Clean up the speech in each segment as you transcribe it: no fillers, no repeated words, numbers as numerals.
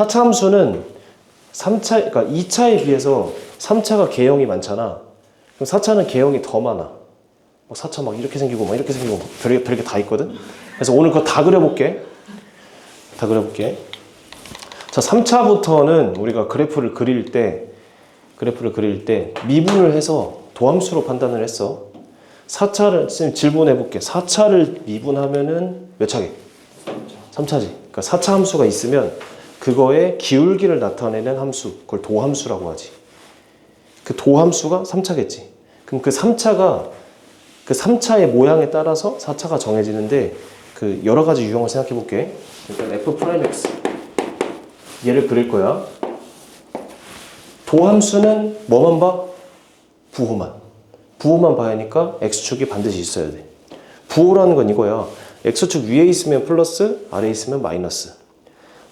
4차 함수는 3차, 그러니까 2차에 비해서 3차가 개형이 많잖아. 그럼 4차는 개형이 더 많아. 4차 막 이렇게 생기고 막 이렇게 생기고 별게 다 있거든. 그래서 오늘 그거 다 그려볼게. 자, 3차부터는 우리가 그래프를 그릴 때 미분을 해서 도함수로 판단을 했어. 4차를 쌤 질문해볼게. 4차를 미분하면은 몇 차게? 3차지. 그러니까 4차 함수가 있으면 그거의 기울기를 나타내는 함수, 그걸 도함수라고 하지. 그 도함수가 3차겠지. 그럼 그 3차의 모양에 따라서 4차가 정해지는데 그 여러 가지 유형을 생각해 볼게. 일단 F'X 얘를 그릴 거야. 도함수는 뭐만 봐? 부호만 봐야 하니까 X축이 반드시 있어야 돼. 부호라는 건 이거야. X축 위에 있으면 플러스, 아래에 있으면 마이너스.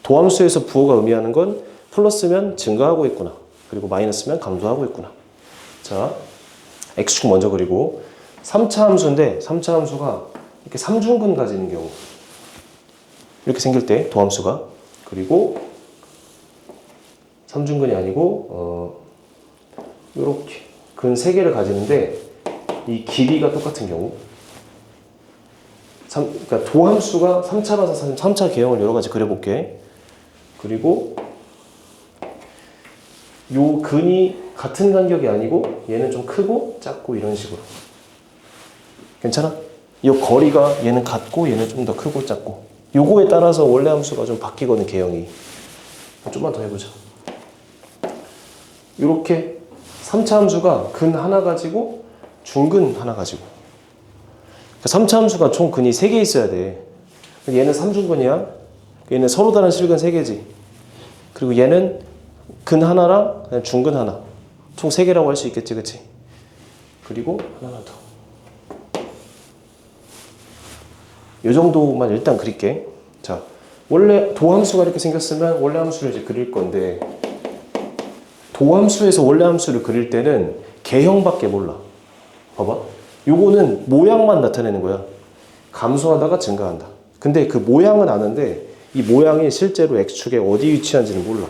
도함수에서 부호가 의미하는 건 플러스면 증가하고 있구나. 그리고 마이너스면 감소하고 있구나. 자, X축 먼저 그리고 3차 함수인데 3차 함수가 이렇게 삼중근 가지는 경우 이렇게 생길 때 도함수가 그리고 삼중근이 아니고 이렇게 근 3개를 가지는데 이 길이가 똑같은 경우 그러니까 도함수가 3차라서 3차 개형을 여러 가지 그려볼게. 그리고 요 근이 같은 간격이 아니고 얘는 좀 크고 작고 이런 식으로 괜찮아? 이 거리가 얘는 같고 얘는 좀 더 크고 작고 요거에 따라서 원래 함수가 좀 바뀌거든 개형이. 좀만 더 해보자. 이렇게 3차 함수가 근 하나 가지고 중근 하나 가지고 3차 함수가 총 근이 3개 있어야 돼. 얘는 삼중근이야. 얘는 서로 다른 실근 3개지. 그리고 얘는 근 하나랑 그냥 중근 하나 총 3개라고 할 수 있겠지, 그치? 그리고 하나만 더. 이 정도만 일단 그릴게. 자, 원래 도함수가 이렇게 생겼으면 원래 함수를 이제 그릴 건데 도함수에서 원래 함수를 그릴 때는 개형밖에 몰라. 봐봐. 요거는 모양만 나타내는 거야. 감소하다가 증가한다. 근데 그 모양은 아는데 이 모양이 실제로 X축에 어디 위치한지는 몰라.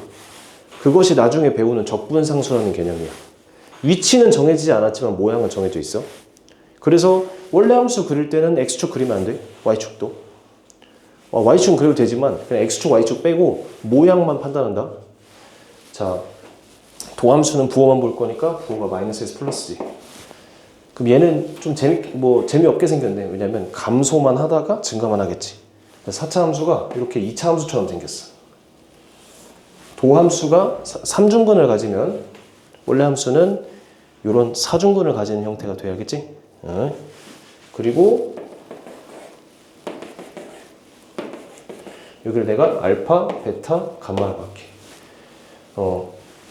그것이 나중에 배우는 적분상수라는 개념이야. 위치는 정해지지 않았지만 모양은 정해져 있어. 그래서 원래 함수 그릴 때는 X축 그리면 안 돼. Y축도. Y축은 그려도 되지만 그냥 X축, Y축 빼고 모양만 판단한다. 자, 도함수는 부호만 볼 거니까 부호가 마이너스에서 플러스지. 그럼 얘는 좀 재미없게 생겼네. 왜냐면 감소만 하다가 증가만 하겠지. 4차 함수가 이렇게 2차 함수처럼 생겼어. 도함수가 3중근을 가지면 원래 함수는 이런 4중근을 가지는 형태가 돼야겠지. 그리고 여기를 내가 알파, 베타, 감마라고 할게.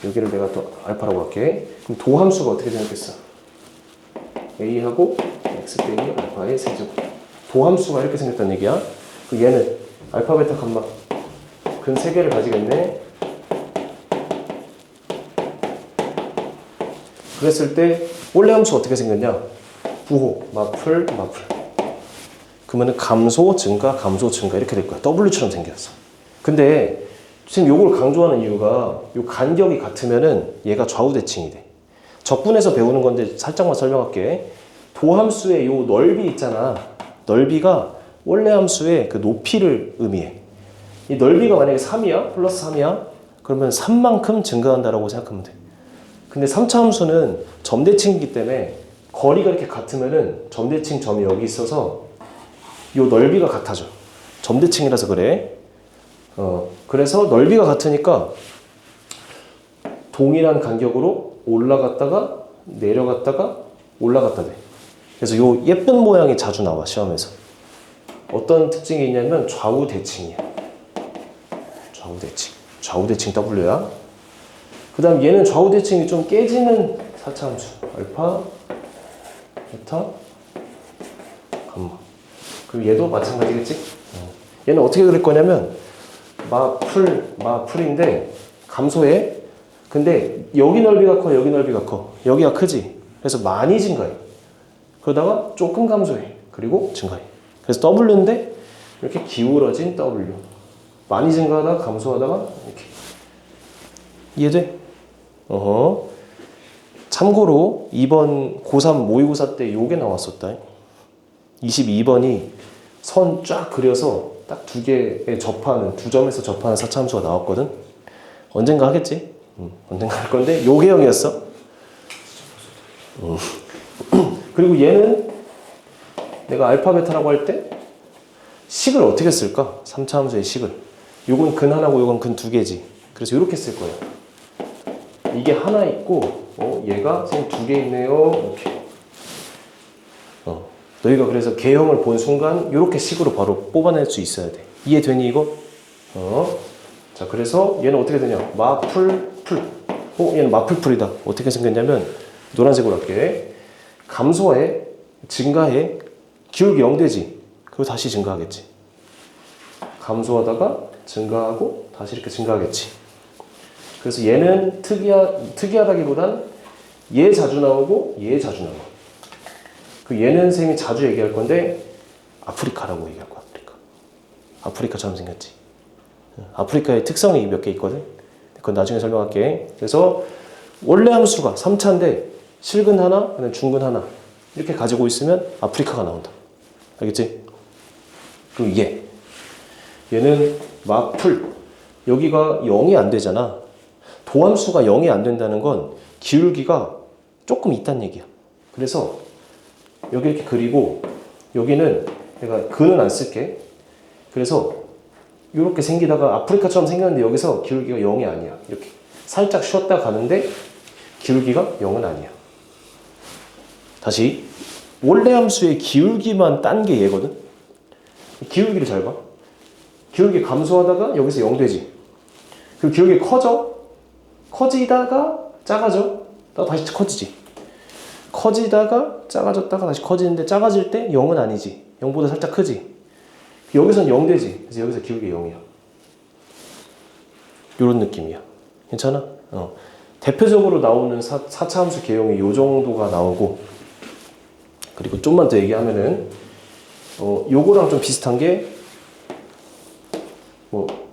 여기를 내가 또 알파라고 할게. 그럼 도함수가 어떻게 생겼겠어? A하고 X 빼기 알파의 세제곱. 도함수가 이렇게 생겼다는 얘기야. 그 얘는 알파, 베타, 감마 근 3개를 가지겠네. 그랬을 때 원래 함수 어떻게 생겼냐? 부호, 마플. 그러면은 감소, 증가 이렇게 될 거야. W처럼 생겼어. 근데 지금 요걸 강조하는 이유가 요 간격이 같으면은 얘가 좌우 대칭이 돼. 적분에서 배우는 건데 살짝만 설명할게. 도함수의 요 넓이 있잖아. 넓이가 원래 함수의 그 높이를 의미해. 이 넓이가 만약에 3이야, 플러스 3이야, 그러면 3만큼 증가한다라고 생각하면 돼. 근데 3차 함수는 점대칭이기 때문에 거리가 이렇게 같으면은 점대칭 점이 여기 있어서 요 넓이가 같아져. 점대칭이라서 그래. 그래서 넓이가 같으니까 동일한 간격으로 올라갔다가 내려갔다가 올라갔다 돼. 그래서 요 예쁜 모양이 자주 나와 시험에서. 어떤 특징이 있냐면 좌우 대칭이야. 좌우 대칭 W야. 그 다음 얘는 좌우 대칭이 좀 깨지는 4차 함수. 알파, 베타, 감마. 그리고 얘도 마찬가지겠지? 얘는 어떻게 그릴 거냐면 마풀인데 감소해. 근데 여기 넓이가 커, 여기 넓이가 커. 여기가 크지. 그래서 많이 증가해. 그러다가 조금 감소해. 그리고 증가해. 그래서 W인데 이렇게 기울어진 W. 많이 증가하다가 감소하다가 이렇게. 이해돼? 어허. 참고로 이번 고3 모의고사 때 요게 나왔었다. 22번이 선 쫙 그려서 딱 두 개에 접하는, 두 점에서 접하는 사차함수가 나왔거든. 언젠가 하겠지? 언젠가 할 건데 요 개형이었어. 그리고 얘는 내가 알파 베타라고 할 때 식을 어떻게 쓸까? 3차 함수의 식을. 요건 근 하나고 요건 근 두 개지. 그래서 이렇게 쓸 거예요. 이게 하나 있고 얘가 선생님 두 개 있네요. 이렇게. 너희가 그래서 개형을 본 순간 이렇게 식으로 바로 뽑아낼 수 있어야 돼. 이해되니 이거? 자, 그래서 얘는 어떻게 되냐? 마풀 풀. 얘는 마풀풀이다. 어떻게 생겼냐면 노란색으로 할게. 감소해, 증가해, 기울기 0되지. 그리고 다시 증가하겠지. 감소하다가 증가하고 다시 이렇게 증가하겠지. 그래서 얘는 특이하다기보단 얘 자주 나오고 얘 자주 나와. 그 얘는 선생님이 자주 얘기할 건데 아프리카라고 얘기할 거야. 아프리카처럼 생겼지. 아프리카의 특성이 몇 개 있거든. 그건 나중에 설명할게. 그래서 원래 함수가 3차인데 실근 하나, 중근 하나 이렇게 가지고 있으면 아프리카가 나온다. 알겠지? 그리고 얘는 마풀. 여기가 0이 안 되잖아. 도함수가 0이 안 된다는 건 기울기가 조금 있다는 얘기야. 그래서 여기 이렇게 그리고 여기는 내가 근은 안 쓸게. 그래서 이렇게 생기다가 아프리카처럼 생겼는데 여기서 기울기가 0이 아니야. 이렇게 살짝 쉬었다 가는데 기울기가 0은 아니야. 다시 원래 함수의 기울기만 딴 게 얘거든. 기울기를 잘 봐. 기울기 감소하다가 여기서 0 되지. 그리고 기울기 커지다가 작아져. 다시 커지지. 커지다가 작아졌다가 다시 커지는데 작아질 때 0은 아니지. 0보다 살짝 크지. 여기선 0 되지. 그래서 여기서 기울기 0이야. 이런 느낌이야. 괜찮아? 대표적으로 나오는 4차 함수 개형이 이 정도가 나오고, 그리고 좀만 더 얘기하면은 요거랑 좀 비슷한 게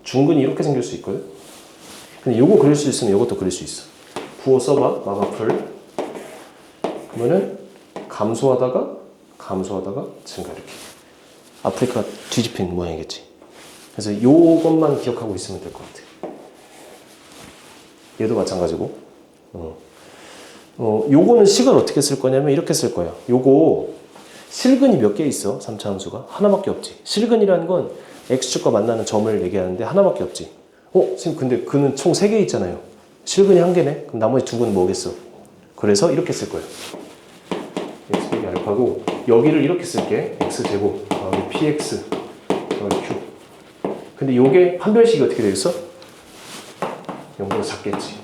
중근이 이렇게 생길 수 있거든. 근데 요거 그릴 수 있으면 요것도 그릴 수 있어. 부호 써봐. 마가풀. 그러면은 감소하다가 증가 이렇게. 아프리카 뒤집힌 모양이겠지. 그래서 요것만 기억하고 있으면 될 것 같아. 얘도 마찬가지고. 요거는 식을 어떻게 쓸 거냐면 이렇게 쓸 거야. 요거 실근이 몇 개 있어? 3차 함수가? 하나밖에 없지. 실근이라는 건 x축과 만나는 점을 얘기하는데 하나밖에 없지. 선생님 근데 그는 총 3개 있잖아요. 실근이 1개네? 그럼 나머지 2개는 뭐겠어? 그래서 이렇게 쓸 거예요. x축이 알파고 여기를 이렇게 쓸게. x제곱 더하기 px 더하기 q. 근데 요게 판별식이 어떻게 되겠어? 0보다 작겠지.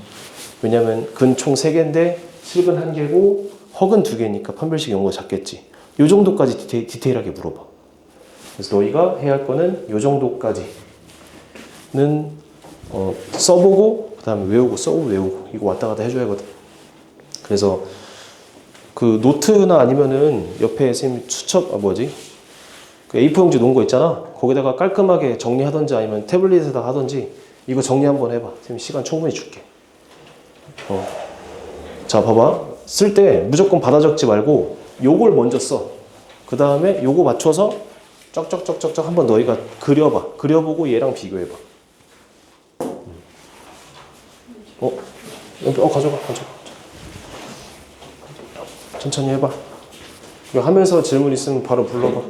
왜냐면 근 총 3개인데 실근 1개고 허근 2개니까 판별식이 0보다 작겠지. 요 정도까지 디테일하게 물어봐. 그래서 너희가 해야 할 거는 요 정도까지는 써보고 그 다음에 외우고 써보고 외우고 이거 왔다 갔다 해줘야 하거든. 그래서 그 노트나 아니면은 옆에 선생님 그 A4 용지 놓은 거 있잖아. 거기다가 깔끔하게 정리하던지 아니면 태블릿에다 하던지 이거 정리 한번 해봐. 선생님 시간 충분히 줄게. 자, 봐봐. 쓸 때 무조건 받아 적지 말고 요걸 먼저 써. 그 다음에 요거 맞춰서 쩍쩍쩍쩍쩍 한번 너희가 그려봐. 그려보고 얘랑 비교해봐. 가져가. 천천히 해봐. 이거 하면서 질문 있으면 바로 불러봐.